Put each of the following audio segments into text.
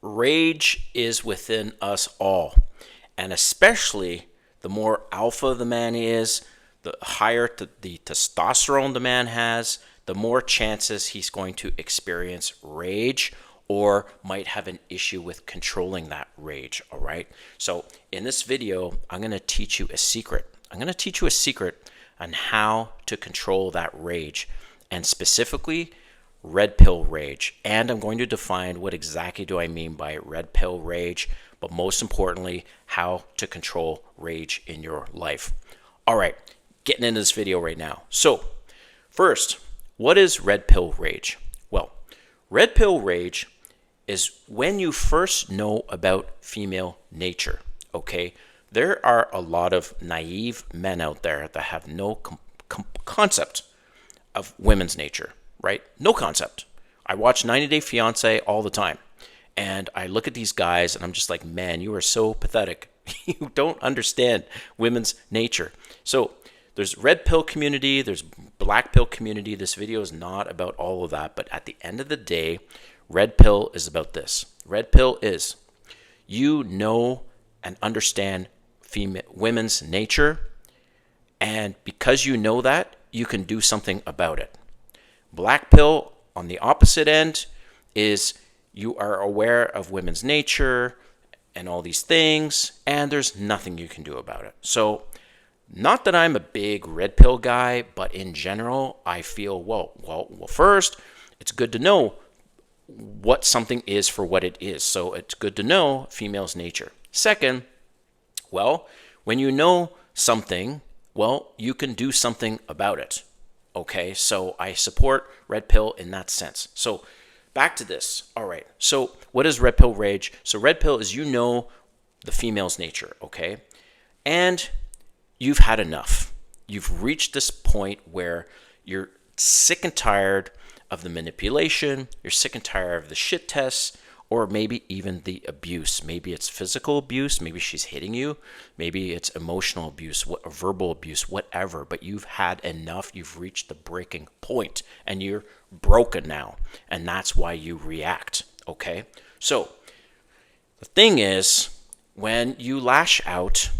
Rage is within us all, and especially the more alpha the man is, the higher the testosterone the man has, the more chances he's going to experience rage or might have an issue with controlling that rage. All right. So in this video, I'm going to teach you a secret. I'm going to teach you a secret on how to control that rage, and specifically red pill rage. And I'm going to define what exactly do I mean by red pill rage, but most importantly, how to control rage in your life. All right, getting into this video right now. So first, what is red pill rage? Well, red pill rage is when you first know about female nature, okay? There are a lot of naive men out there that have no concept of women's nature, right? No concept. I watch 90 Day Fiancé all the time, and I look at these guys and I'm just like, man, you are so pathetic. You don't understand women's nature. So there's red pill community, there's black pill community. This video is not about all of that, but at the end of the day, red pill is about this. Red pill is you know and understand women's nature, and because you know that, you can do something about it. Black pill, on the opposite end, is you are aware of women's nature and all these things, and there's nothing you can do about it. So, not that I'm a big red pill guy, but in general, I feel, well, first, it's good to know what something is for what it is. So, it's good to know female's nature. Second, well, when you know something, well, you can do something about it. Okay, so I support red pill in that sense. So back to this. All right, so what is red pill rage? So red pill is you know the female's nature, okay? And you've had enough. You've reached this point where you're sick and tired of the manipulation, you're sick and tired of the shit tests, or maybe even the abuse. Maybe it's physical abuse, maybe she's hitting you, maybe it's emotional abuse, verbal abuse, whatever, but you've had enough, you've reached the breaking point, and you're broken now, and that's why you react, okay? So, the thing is, when you lash out,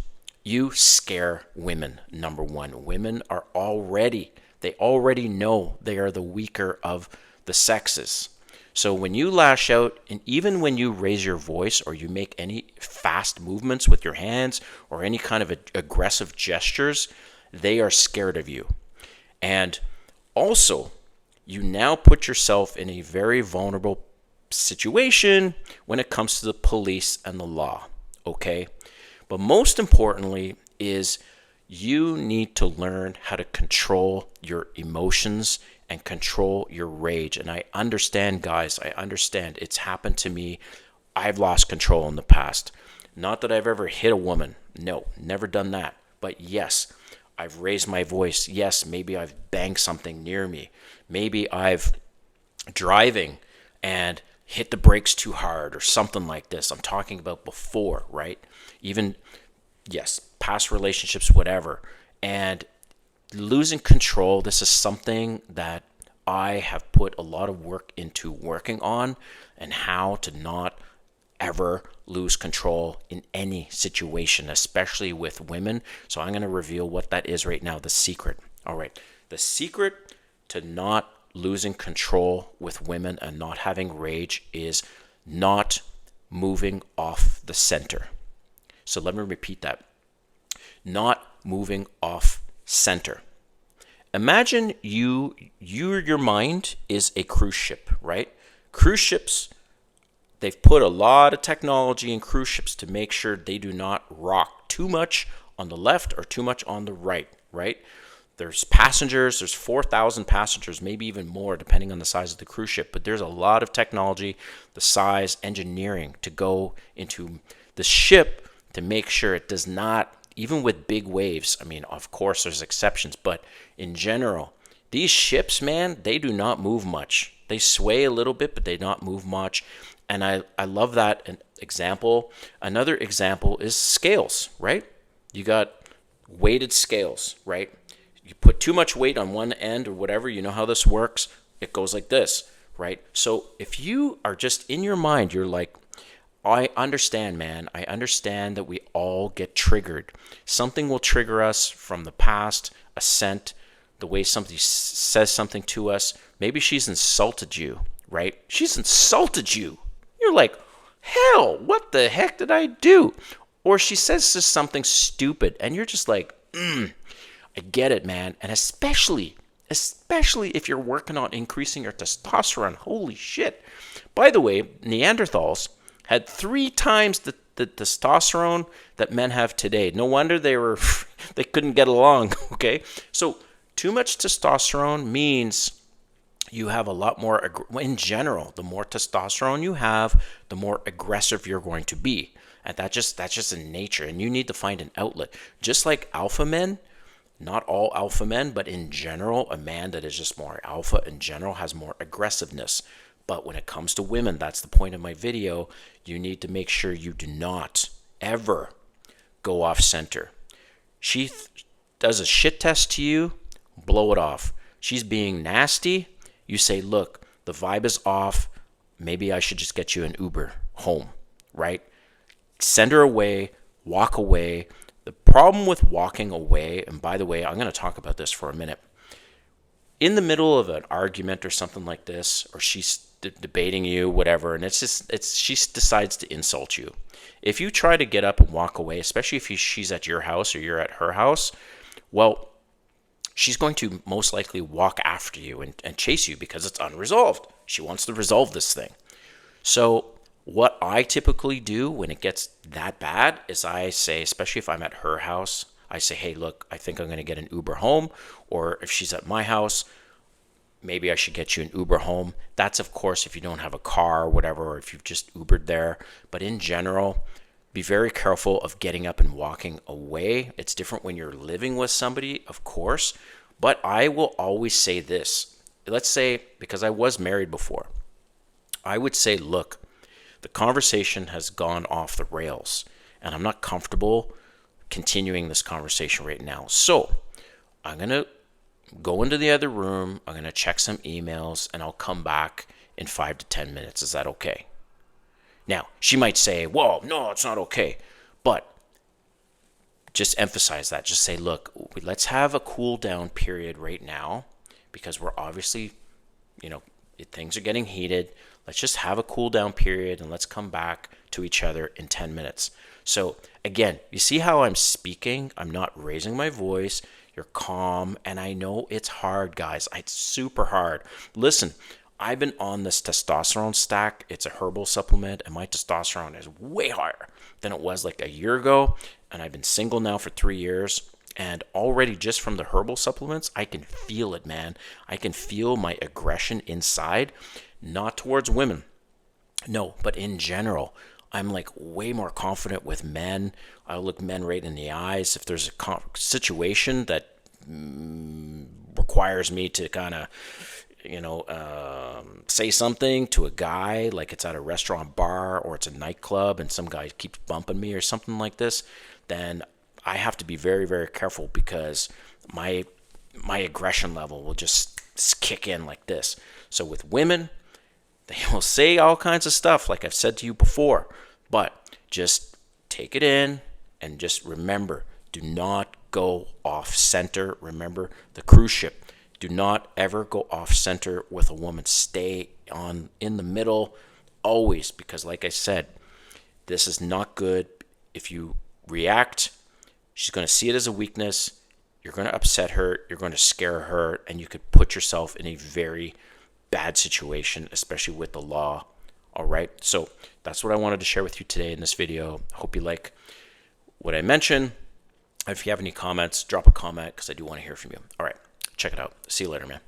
you scare women, number one. Women are they already know they are the weaker of the sexes. So when you lash out, and even when you raise your voice or you make any fast movements with your hands or any kind of aggressive gestures, they are scared of you. And also, you now put yourself in a very vulnerable situation when it comes to the police and the law, okay? But most importantly is you need to learn how to control your emotions and control your rage. And I understand, guys, I understand. It's happened to me. I've lost control in the past. Not that I've ever hit a woman. No, never done that. But yes, I've raised my voice. Yes, maybe I've banged something near me. Maybe I've driving and hit the brakes too hard or something like this. I'm talking about before, right? Even, yes, past relationships, whatever. And losing control, this is something that I have put a lot of work into working on, and how to not ever lose control in any situation, especially with women. So I'm going to reveal what that is right now, the secret. All right. The secret to not losing control with women and not having rage is not moving off the center. So let me repeat that. Not moving off center. Imagine your mind is a cruise ship, right? Cruise ships, they've put a lot of technology in cruise ships to make sure they do not rock too much on the left or too much on the right, right? There's passengers, there's 4,000 passengers, maybe even more depending on the size of the cruise ship, but there's a lot of technology, the size, engineering to go into the ship to make sure it does not, even with big waves, I mean, of course there's exceptions, but in general, these ships, man, they do not move much. They sway a little bit, but they not move much. And I love that example. Another example is scales, right? You got weighted scales, right? You put too much weight on one end or whatever, you know how this works. It goes like this, right? So if you are just in your mind, you're like, I understand, man. I understand that we all get triggered. Something will trigger us from the past, a scent, the way somebody says something to us. Maybe she's insulted you, right? She's insulted you. You're like, hell, what the heck did I do? Or she says just something stupid, and you're just like, I get it, man. And especially if you're working on increasing your testosterone. Holy shit. By the way, Neanderthals had 3 times the testosterone that men have today. No wonder they couldn't get along, okay? So too much testosterone means you have a lot more, in general, the more testosterone you have, the more aggressive you're going to be. And that's just in nature, and you need to find an outlet. Just like alpha men, not all alpha men, but in general, a man that is just more alpha in general has more aggressiveness. But when it comes to women, that's the point of my video, you need to make sure you do not ever go off center. She does a shit test to you, blow it off. She's being nasty, you say, look, the vibe is off, maybe I should just get you an Uber home, right? Send her away, walk away. The problem with walking away, and by the way, I'm going to talk about this for a minute. In the middle of an argument or something like this, or she's debating you, whatever, and she decides to insult you. If you try to get up and walk away, especially if she's at your house or you're at her house, well, she's going to most likely walk after you and chase you because it's unresolved. She wants to resolve this thing. So what I typically do when it gets that bad is I say, especially if I'm at her house, I say, hey, look, I think I'm going to get an Uber home. Or if she's at my house, maybe I should get you an Uber home. That's, of course, if you don't have a car or whatever, or if you've just Ubered there. But in general, be very careful of getting up and walking away. It's different when you're living with somebody, of course. But I will always say this. Let's say, because I was married before, I would say, look, the conversation has gone off the rails, and I'm not comfortable continuing this conversation right now. So I'm going to go into the other room. I'm going to check some emails, and I'll come back in 5 to 10 minutes. Is that okay? Now, she might say, whoa, no, it's not okay. But just emphasize that. Just say, look, let's have a cool down period right now because we're obviously, things are getting heated. Let's just have a cool down period and let's come back to each other in 10 minutes. So again, you see how I'm speaking? I'm not raising my voice. You're calm. And I know it's hard, guys. It's super hard. Listen, I've been on this testosterone stack. It's a herbal supplement, and my testosterone is way higher than it was like a year ago. And I've been single now for 3 years. And already just from the herbal supplements, I can feel it, man. I can feel my aggression inside, not towards women. No, but in general, I'm like way more confident with men. I'll look men right in the eyes. If there's a situation that requires me to kind of, say something to a guy, like it's at a restaurant bar or it's a nightclub and some guy keeps bumping me or something like this, then I have to be very, very careful because my aggression level will just kick in like this. So with women, they will say all kinds of stuff like I've said to you before, but just take it in and just remember, do not go off center. Remember the cruise ship. Do not ever go off center with a woman. Stay in the middle always, because like I said, this is not good. If you react, she's going to see it as a weakness. You're going to upset her. You're going to scare her, and you could put yourself in a very bad situation, especially with the law. All right. So that's what I wanted to share with you today in this video. I hope you like what I mentioned. If you have any comments, drop a comment because I do want to hear from you. All right. Check it out. See you later, man.